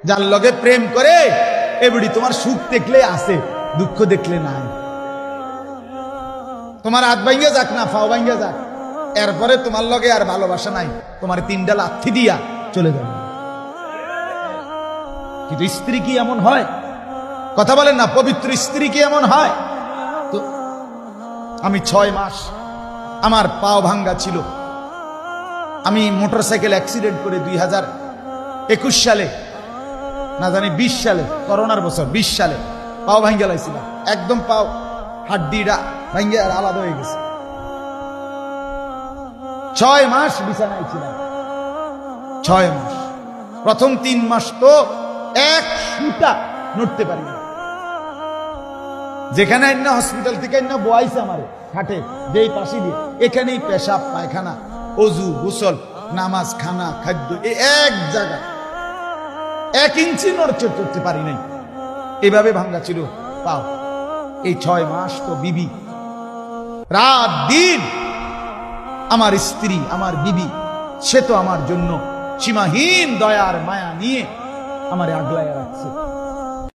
যার লগে প্রেম করে এবারে তোমার সুখ দেখলে আছে, দুঃখ দেখলে নাই। তোমার হাত ভাঙ্গে যাক না ফাও ভাঙ্গে যাক, এরপরে তোমার লগে আর ভালোবাসা নাই, তোমার তিনটা লাথি দিয়া চলে যাবে। কিন্তু স্ত্রী কি এমন হয়? কথা বলেন না, পবিত্র স্ত্রী কি এমন হয়? তো আমি 6 মাস আমার পাও ভাঙ্গা ছিল। আমি মোটরসাইকেল অ্যাক্সিডেন্ট করে 2021 সালে, না জানি 20 সালে, করোনার বছর 20 সালে পাও ভাঙ্গা লাইছিলাম। একদম পাও হাড্ডিটা ভাঙ্গে আর আলাদা হয়ে গেছে। 6 মাস বিছানায় ছিলাম। 6 মাস। প্রথম 3 মাস তো এক সুতা নড়তে পারি না। যেখানে আইনা হসপিটাল থেকে আইনা বয়াইছে আমারে খাটে যেই পাশে দিয়ে, এখানেই পেশাব পায়খানা অজু গোসল নামাজ খানা খাদ্য এক জায়গা, 1 ইঞ্চি নড়চড় করতে পারি নাই। এভাবে ভাঙ্গা ছিল পাও। এই 6 মাস তো বিবি রাত দিন, আমার স্ত্রী আমার বিবি, সে তো আমার জন্য সীমাহীন দয়ার মায়া নিয়ে আমারে আগলায় রাখছে।